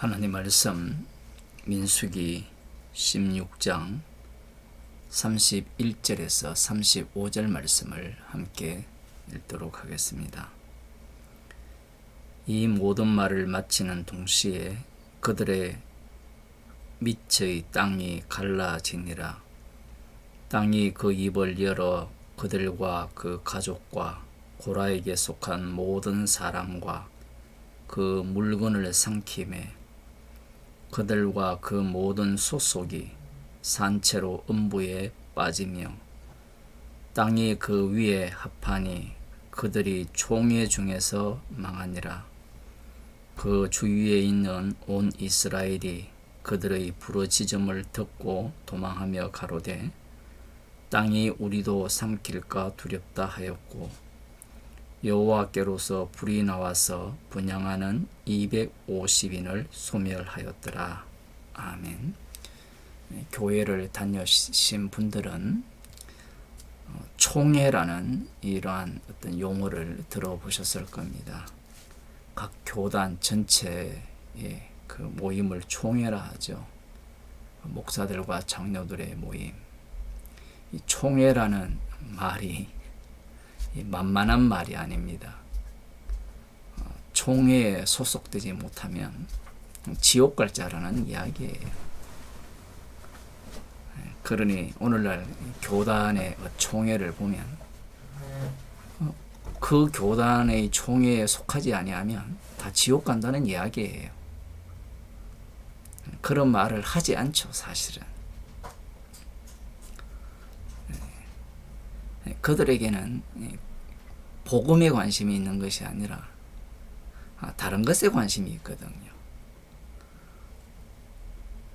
하나님 말씀 민수기 16장 31절에서 35절 말씀을 함께 읽도록 하겠습니다. 이 모든 말을 마치는 동시에 그들의 밑의 땅이 갈라지니라. 땅이 그 입을 열어 그들과 그 가족과 고라에게 속한 모든 사람과 그 물건을 삼키매 그들과 그 모든 소속이 산채로 음부에 빠지며 땅이 그 위에 합하니 그들이 총회 중에서 망하니라. 그 주위에 있는 온 이스라엘이 그들의 부르짖음을 듣고 도망하며 가로되 땅이 우리도 삼킬까 두렵다 하였고 여호와께로서 불이 나와서 분향하는 250인을 소멸하였더라. 아멘. 교회를 다녀신 분들은 총회라는 이러한 어떤 용어를 들어보셨을 겁니다. 각 교단 전체의 그 모임을 총회라 하죠. 목사들과 장로들의 모임. 이 총회라는 말이 만만한 말이 아닙니다. 총회에 소속되지 못하면 지옥 갈 자라는 이야기예요. 그러니 오늘날 교단의 총회를 보면 그 교단의 총회에 속하지 아니하면 다 지옥 간다는 이야기예요. 그런 말을 하지 않죠, 사실은. 그들에게는 복음에 관심이 있는 것이 아니라 다른 것에 관심이 있거든요.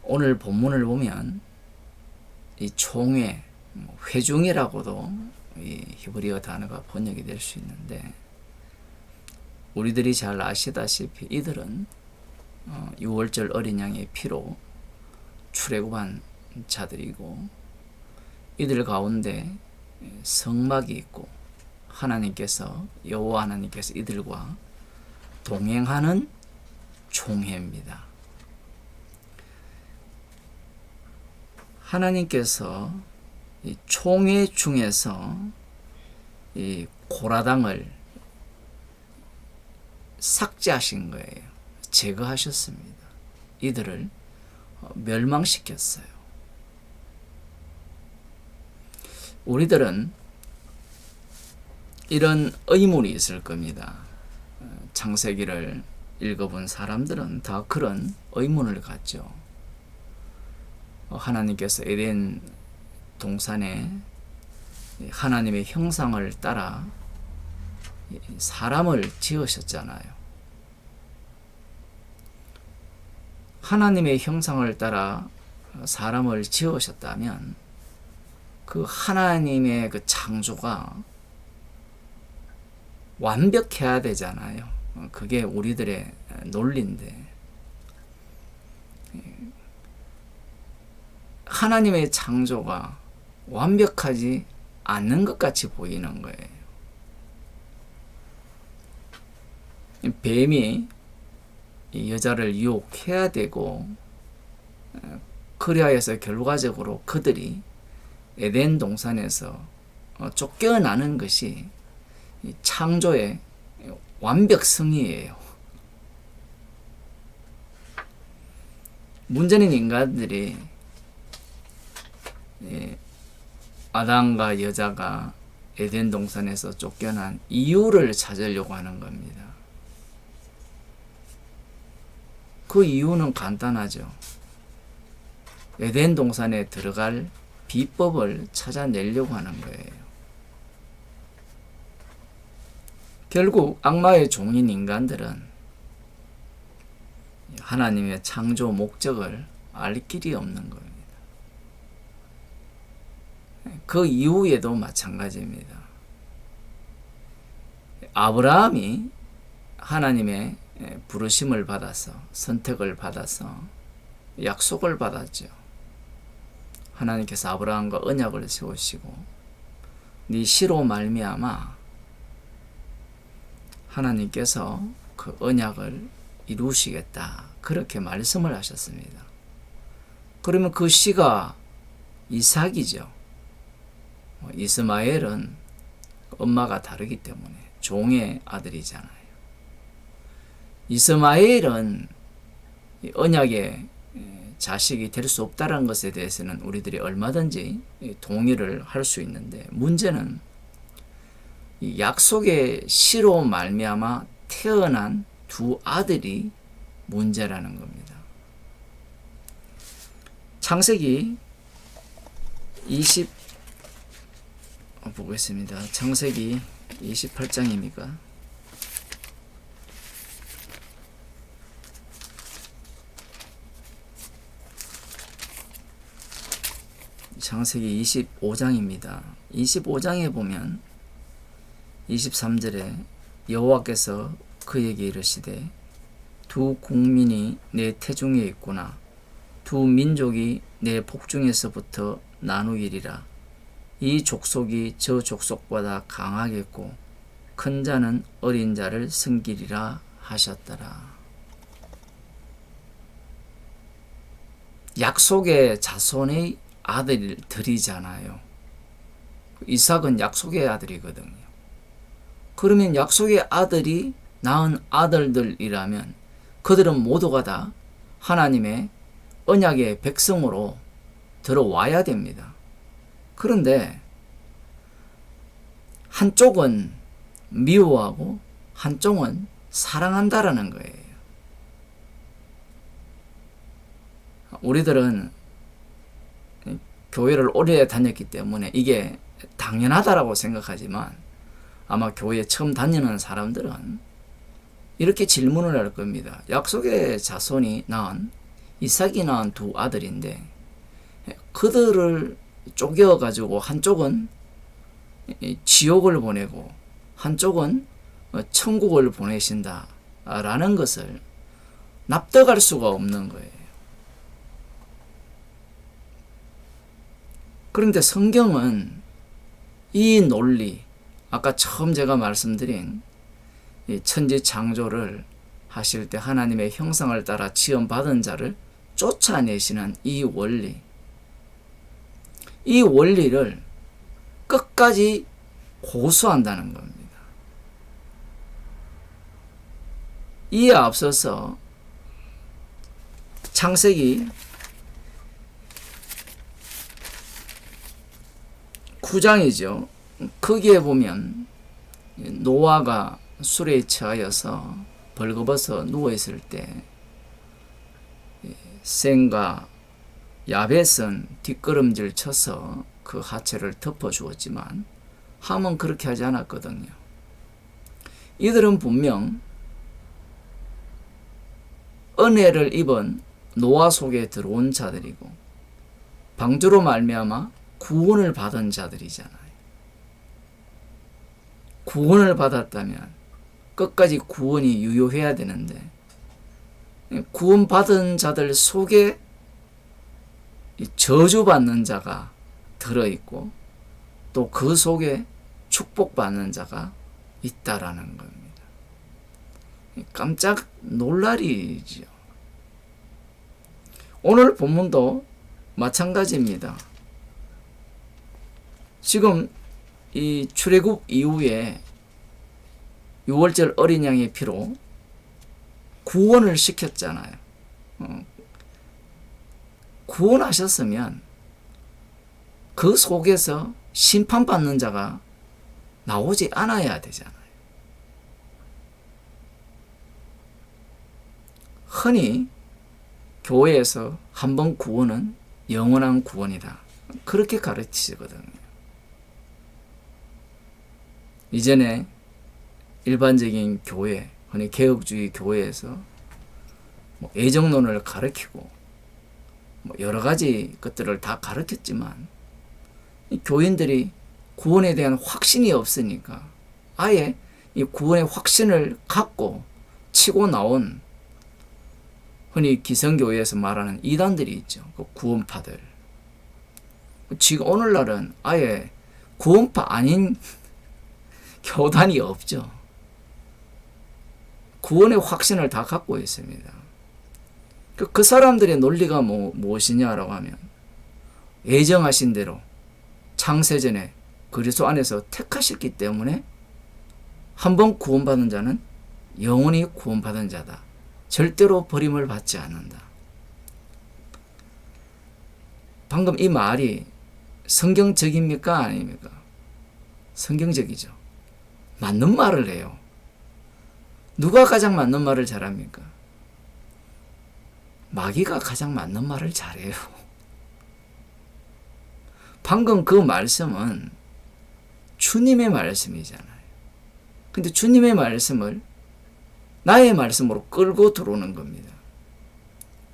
오늘 본문을 보면 이 총회, 회중이라고도 이 히브리어 단어가 번역이 될 수 있는데 우리들이 잘 아시다시피 이들은 유월절 어린 양의 피로 출애굽한 자들이고 이들 가운데 성막이 있고 여호와 하나님께서 이들과 동행하는 총회입니다. 하나님께서 이 총회 중에서 이 고라당을 삭제하신 거예요. 제거하셨습니다. 이들을 멸망시켰어요. 우리들은 이런 의문이 있을 겁니다. 창세기를 읽어본 사람들은 다 그런 의문을 갖죠. 하나님께서 에덴 동산에 하나님의 형상을 따라 사람을 지으셨잖아요. 하나님의 형상을 따라 사람을 지으셨다면 그 하나님의 그 창조가 완벽해야 되잖아요. 그게 우리들의 논리인데 하나님의 창조가 완벽하지 않는 것 같이 보이는 거예요. 뱀이 여자를 유혹해야 되고 그리하여서 결과적으로 그들이 에덴 동산에서 쫓겨나는 것이 창조의 완벽성이에요. 문제는 인간들이 아담과 여자가 에덴 동산에서 쫓겨난 이유를 찾으려고 하는 겁니다. 그 이유는 간단하죠. 에덴 동산에 들어갈 비법을 찾아내려고 하는 거예요. 결국 악마의 종인 인간들은 하나님의 창조 목적을 알 길이 없는 겁니다. 그 이후에도 마찬가지입니다. 아브라함이 하나님의 부르심을 받아서 선택을 받아서 약속을 받았죠. 하나님께서 아브라함과 언약을 세우시고 네 씨로 말미암아 하나님께서 그 언약을 이루시겠다. 그렇게 말씀을 하셨습니다. 그러면 그 씨가 이삭이죠. 이스마엘은 엄마가 다르기 때문에 종의 아들이잖아요. 이스마엘은 언약의 자식이 될 수 없다는 것에 대해서는 우리들이 얼마든지 동의를 할 수 있는데, 문제는 이 약속의 씨로 말미암아 태어난 두 아들이 문제라는 겁니다. 창세기 20 보겠습니다. 창세기 28장입니까? 창세기 25장입니다. 25장에 보면 23절에 여호와께서 그에게 이르시되 두 국민이 내 태중에 있구나. 두 민족이 내 복중에서부터 나누기리라. 이 족속이 저 족속보다 강하겠고 큰 자는 어린 자를 섬기리라 하셨더라. 약속의 자손의 아들들이잖아요. 이삭은 약속의 아들이거든요. 그러면 약속의 아들이 낳은 아들들이라면 그들은 모두가 다 하나님의 언약의 백성으로 들어와야 됩니다. 그런데 한쪽은 미워하고 한쪽은 사랑한다라는 거예요. 우리들은 교회를 오래 다녔기 때문에 이게 당연하다라고 생각하지만, 아마 교회 처음 다니는 사람들은 이렇게 질문을 할 겁니다. 약속의 자손이 낳은, 이삭이 낳은 두 아들인데 그들을 쪼개어가지고 한쪽은 지옥을 보내고 한쪽은 천국을 보내신다라는 것을 납득할 수가 없는 거예요. 그런데 성경은 이 논리, 아까 처음 제가 말씀드린 천지 창조를 하실 때 하나님의 형상을 따라 지음받은 자를 쫓아내시는 이 원리를 끝까지 고수한다는 겁니다. 이에 앞서서 창세기 9장이죠. 거기에 보면 노아가 술에 취하여서 벌거벗어 누워있을 때 셈과 야벳은 뒷걸음질 쳐서 그 하체를 덮어주었지만 함은 그렇게 하지 않았거든요. 이들은 분명 은혜를 입은 노아 속에 들어온 자들이고 방주로 말미암아 구원을 받은 자들이잖아요. 구원을 받았다면 끝까지 구원이 유효해야 되는데, 구원받은 자들 속에 저주받는 자가 들어있고 또 그 속에 축복받는 자가 있다라는 겁니다. 깜짝 놀랄 일이죠. 오늘 본문도 마찬가지입니다. 지금 이 출애굽 이후에 6월절 어린 양의 피로 구원을 시켰잖아요. 구원하셨으면 그 속에서 심판받는 자가 나오지 않아야 되잖아요. 흔히 교회에서 한 번 구원은 영원한 구원이다, 그렇게 가르치거든요. 이전에 일반적인 교회, 흔히 개혁주의 교회에서 애정론을 가르치고 여러 가지 것들을 다 가르쳤지만 이 교인들이 구원에 대한 확신이 없으니까 아예 이 구원의 확신을 갖고 치고 나온, 흔히 기성교회에서 말하는 이단들이 있죠. 그 구원파들. 지금 오늘날은 아예 구원파 아닌 교단이 없죠. 구원의 확신을 다 갖고 있습니다. 그 사람들의 논리가 무엇이냐라고 하면 예정하신 대로 창세전에 그리스도 안에서 택하셨기 때문에 한번 구원받은 자는 영원히 구원받은 자다. 절대로 버림을 받지 않는다. 방금 이 말이 성경적입니까? 아닙니까? 성경적이죠. 맞는 말을 해요. 누가 가장 맞는 말을 잘합니까? 마귀가 가장 맞는 말을 잘해요. 방금 그 말씀은 주님의 말씀이잖아요. 근데 주님의 말씀을 나의 말씀으로 끌고 들어오는 겁니다.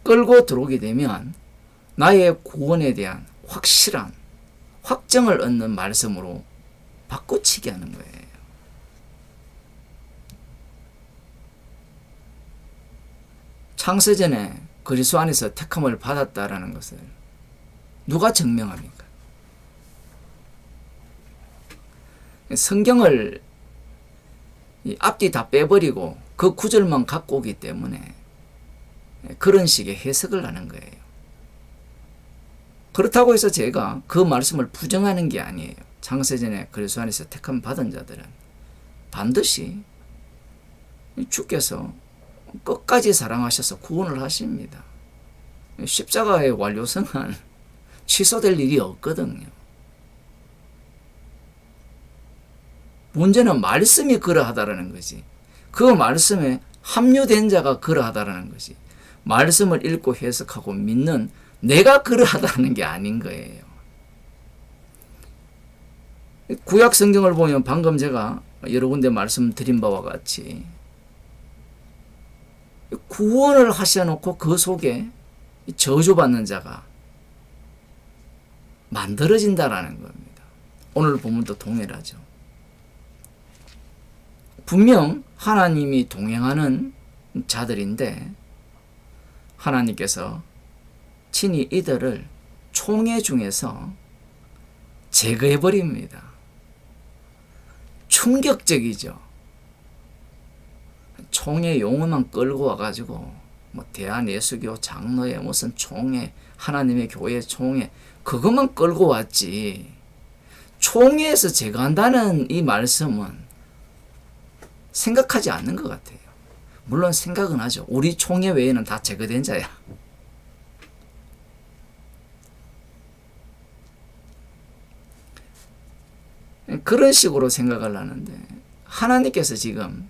끌고 들어오게 되면 나의 구원에 대한 확실한 확정을 얻는 말씀으로 바꿔치기 하는 거예요. 창세전에 그리스도 안에서 택함을 받았다라는 것을 누가 증명합니까? 성경을 앞뒤 다 빼버리고 그 구절만 갖고 오기 때문에 그런 식의 해석을 하는 거예요. 그렇다고 해서 제가 그 말씀을 부정하는 게 아니에요. 창세전에 그리스도 안에서 택함 받은 자들은 반드시 주께서 끝까지 사랑하셔서 구원을 하십니다. 십자가의 완료성은 취소될 일이 없거든요. 문제는 말씀이 그러하다라는 거지. 그 말씀에 합류된 자가 그러하다라는 거지. 말씀을 읽고 해석하고 믿는 내가 그러하다는 게 아닌 거예요. 구약 성경을 보면 방금 제가 여러 군데 말씀드린 바와 같이 구원을 하셔놓고 그 속에 저주받는 자가 만들어진다라는 겁니다. 오늘 본문도 동일하죠. 분명 하나님이 동행하는 자들인데 하나님께서 친히 이들을 총회 중에서 제거해버립니다. 충격적이죠. 총회 용어만 끌고 와가지고 대한예수교 장로회 무슨 총회 하나님의 교회 총회 그것만 끌고 왔지 총회에서 제거한다는 이 말씀은 생각하지 않는 것 같아요. 물론 생각은 하죠. 우리 총회 외에는 다 제거된 자야. 그런 식으로 생각을 하는데 하나님께서 지금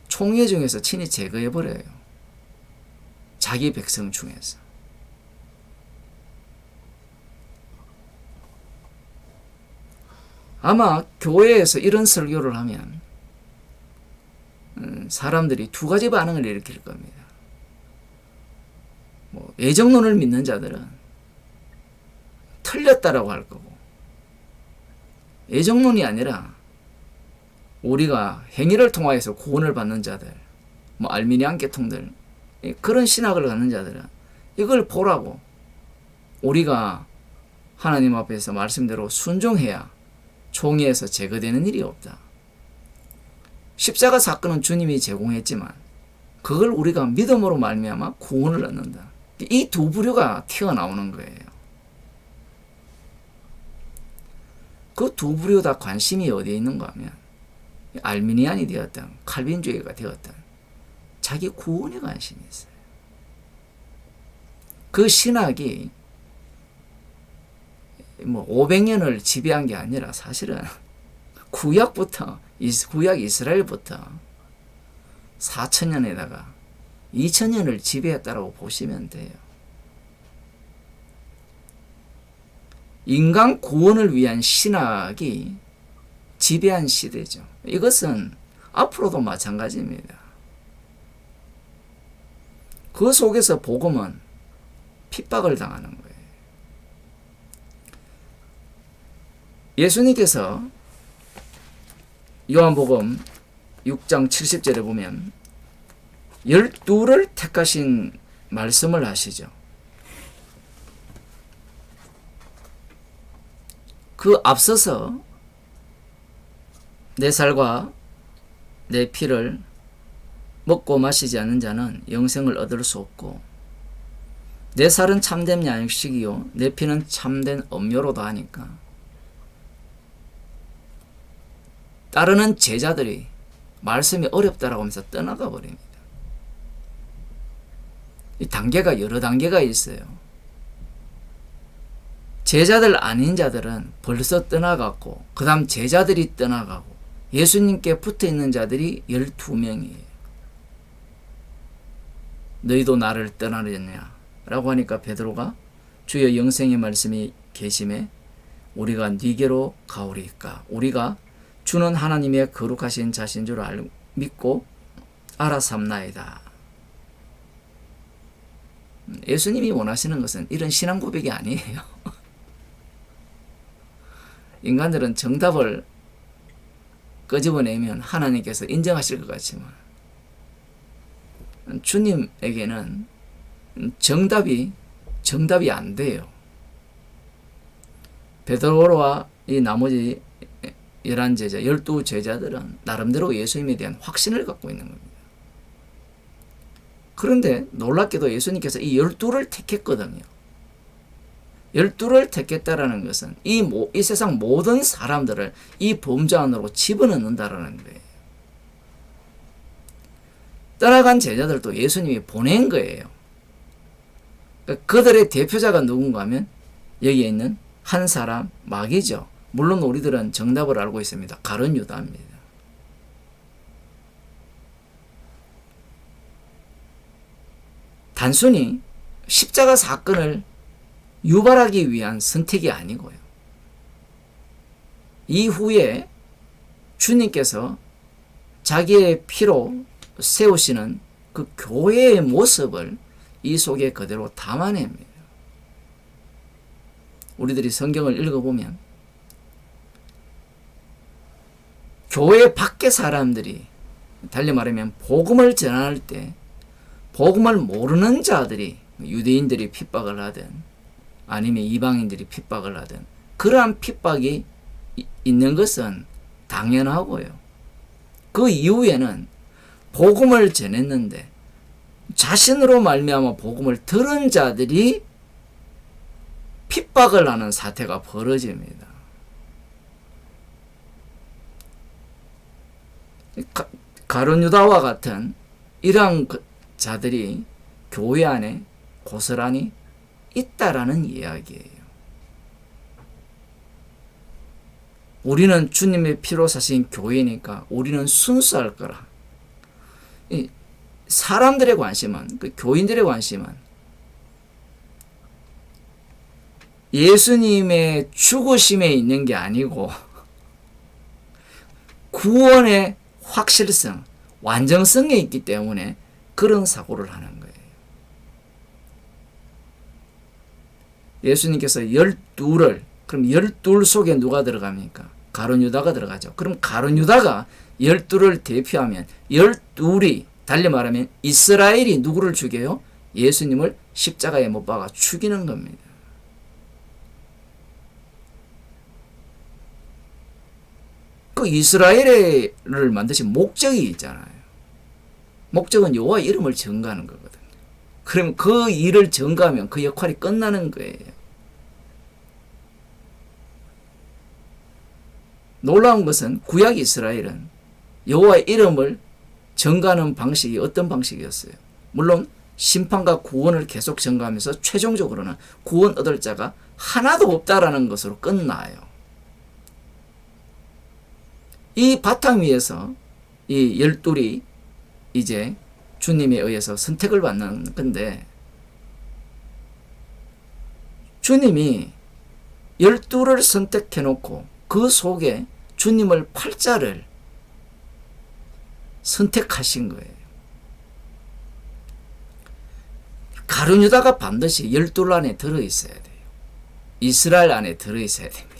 총회 중에서 친히 제거해버려요. 자기 백성 중에서. 아마 교회에서 이런 설교를 하면 사람들이 두 가지 반응을 일으킬 겁니다. 예정론을 믿는 자들은 틀렸다라고 할 거고 예정론이 아니라 우리가 행위를 통하여서 구원을 받는 자들 알미니안 계통들 그런 신학을 갖는 자들은 이걸 보라고 우리가 하나님 앞에서 말씀대로 순종해야 총회에서 제거되는 일이 없다. 십자가 사건은 주님이 제공했지만 그걸 우리가 믿음으로 말미암아 구원을 얻는다. 이 두 부류가 튀어나오는 거예요. 그 두 부류 다 관심이 어디에 있는가 하면 알미니안이 되었든 칼빈주의가 되었든 자기 구원에 관심이 있어요. 그 신학이 500년을 지배한 게 아니라 사실은 구약 이스라엘부터 4000년에다가 2000년을 지배했다라고 보시면 돼요. 인간 구원을 위한 신학이 지배한 시대죠. 이것은 앞으로도 마찬가지입니다. 그 속에서 복음은 핍박을 당하는 거예요. 예수님께서 요한복음 6장 70절에 보면 12를 택하신 말씀을 하시죠. 그 앞서서 내 살과 내 피를 먹고 마시지 않는 자는 영생을 얻을 수 없고 내 살은 참된 양식이요 내 피는 참된 음료로다 하니까 따르는 제자들이 말씀이 어렵다라고 하면서 떠나가 버립니다. 이 단계가 여러 단계가 있어요. 제자들 아닌 자들은 벌써 떠나갔고 그 다음 제자들이 떠나가고 예수님께 붙어있는 자들이 12명이에요. 너희도 나를 떠나려냐 라고 하니까 베드로가 주여 영생의 말씀이 계심에 우리가 네게로 가오리까 우리가 주는 하나님의 거룩하신 자신 줄 믿고 알아삼나이다. 예수님이 원하시는 것은 이런 신앙 고백이 아니에요. 인간들은 정답을 끄집어내면 하나님께서 인정하실 것 같지만 주님에게는 정답이 안 돼요. 베드로와 이 나머지 11제자, 12제자들은 나름대로 예수님에 대한 확신을 갖고 있는 겁니다. 그런데 놀랍게도 예수님께서 이 12를 택했거든요. 12를 택했다라는 것은 이 세상 모든 사람들을 이 범주 안으로 집어넣는다라는 거예요. 떠나간 제자들도 예수님이 보낸 거예요. 그러니까 그들의 대표자가 누군가 하면 여기에 있는 한 사람 마귀죠. 물론 우리들은 정답을 알고 있습니다. 가룟 유다입니다. 단순히 십자가 사건을 유발하기 위한 선택이 아니고요. 이후에 주님께서 자기의 피로 세우시는 그 교회의 모습을 이 속에 그대로 담아냅니다. 우리들이 성경을 읽어보면 교회 밖의 사람들이 달리 말하면 복음을 전할 때 복음을 모르는 자들이 유대인들이 핍박을 하든 아니면 이방인들이 핍박을 하든 그러한 핍박이 있는 것은 당연하고요. 그 이후에는 복음을 전했는데 자신으로 말미암아 복음을 들은 자들이 핍박을 하는 사태가 벌어집니다. 가룟 유다와 같은 이러한 자들이 교회 안에 고스란히 있다라는 이야기예요. 우리는 주님의 피로 사신 교회니까 우리는 순수할 거라. 사람들의 관심은, 교인들의 관심은 예수님의 죽으심에 있는 게 아니고 구원의 확실성, 완전성에 있기 때문에 그런 사고를 하는 거예요. 예수님께서 12를, 그럼 12 속에 누가 들어갑니까? 가룟 유다가 들어가죠. 그럼 가룟 유다가 12를 대표하면 12이 달리 말하면 이스라엘이 누구를 죽여요? 예수님을 십자가에 못 박아 죽이는 겁니다. 그 이스라엘을 만드신 목적이 있잖아요. 목적은 여호와의 이름을 전가하는 거거든요. 그럼 그 일을 전가하면 그 역할이 끝나는 거예요. 놀라운 것은 구약 이스라엘은 여호와의 이름을 전가하는 방식이 어떤 방식이었어요? 물론 심판과 구원을 계속 전가하면서 최종적으로는 구원 얻을 자가 하나도 없다라는 것으로 끝나요. 이 바탕 위에서 이 12이 이제 주님에 의해서 선택을 받는 건데, 주님이 12를 선택해 놓고 그 속에 주님을 팔자를 선택하신 거예요. 가룟 유다가 반드시 12 안에 들어있어야 돼요. 이스라엘 안에 들어있어야 됩니다.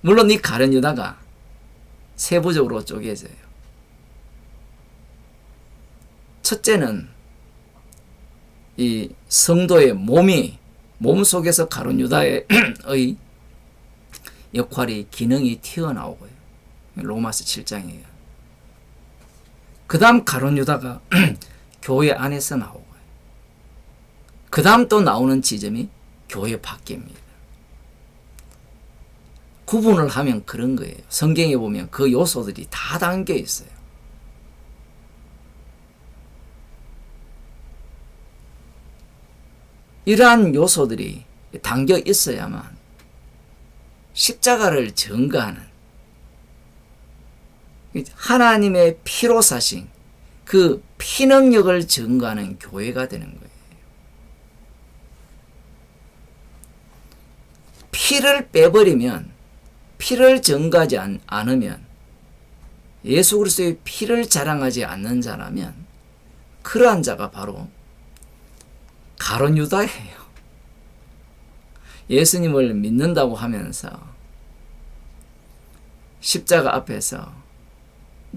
물론 이 가룟 유다가 세부적으로 쪼개져요. 첫째는 이 성도의 몸 속에서 가룟 유다의 역할이 기능이 튀어나오고요. 로마서 7장이에요. 그 다음 가룟 유다가 교회 안에서 나오고요. 그 다음 또 나오는 지점이 교회 밖입니다. 구분을 하면 그런 거예요. 성경에 보면 그 요소들이 다 담겨 있어요. 이러한 요소들이 담겨 있어야만 십자가를 증거하는 하나님의 피로 사신 그 피능력을 증거하는 교회가 되는 거예요. 피를 빼버리면, 피를 증거하지 않으면, 예수 그리스도의 피를 자랑하지 않는 자라면 그러한 자가 바로 가룟 유다예요. 예수님을 믿는다고 하면서 십자가 앞에서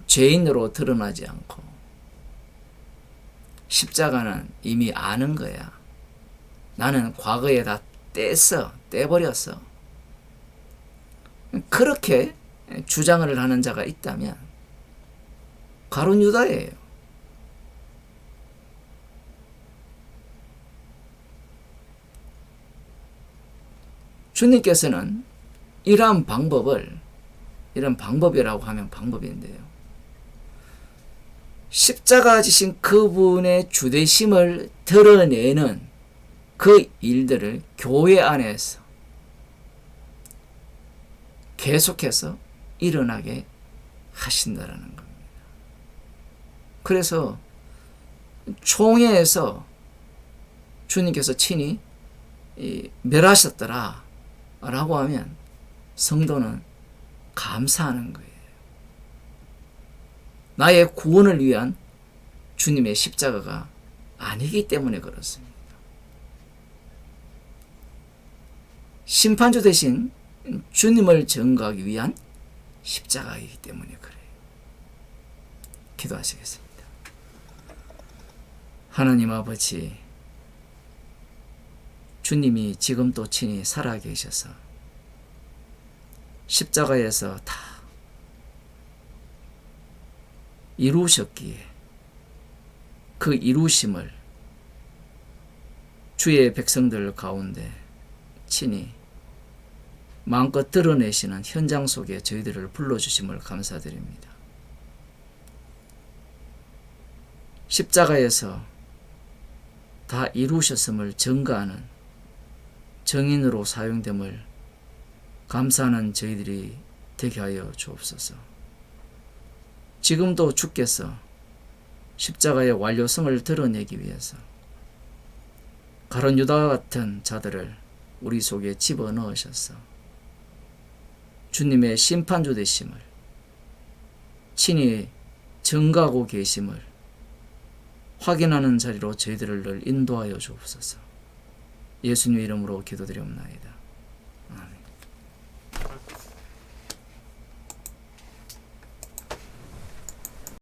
죄인으로 드러나지 않고 십자가는 이미 아는 거야. 나는 과거에 다 떼버렸어. 그렇게 주장을 하는 자가 있다면 가룟 유다예요. 주님께서는 이러한 방법이라고 하면 방법인데요. 십자가 지신 그분의 주되심을 드러내는 그 일들을 교회 안에서 계속해서 일어나게 하신다라는 겁니다. 그래서 총회에서 주님께서 친히 멸하셨더라 라고 하면 성도는 감사하는 거예요. 나의 구원을 위한 주님의 십자가가 아니기 때문에 그렇습니다. 심판주 대신 주님을 증거하기 위한 십자가이기 때문에 그래요. 기도하시겠습니다. 하나님 아버지, 주님이 지금도 친히 살아계셔서 십자가에서 다 이루셨기에 그 이루심을 주의 백성들 가운데 친히 마음껏 드러내시는 현장 속에 저희들을 불러주심을 감사드립니다. 십자가에서 다 이루셨음을 증거하는 정인으로 사용됨을 감사하는 저희들이 되게 하여 주옵소서. 지금도 주께서 십자가의 완료성을 드러내기 위해서 가룟 유다와 같은 자들을 우리 속에 집어넣으셔서 주님의 심판주 되심을 친히 증거하고 계심을 확인하는 자리로 저희들을 늘 인도하여 주옵소서. 예수님의 이름으로 기도드리옵나이다.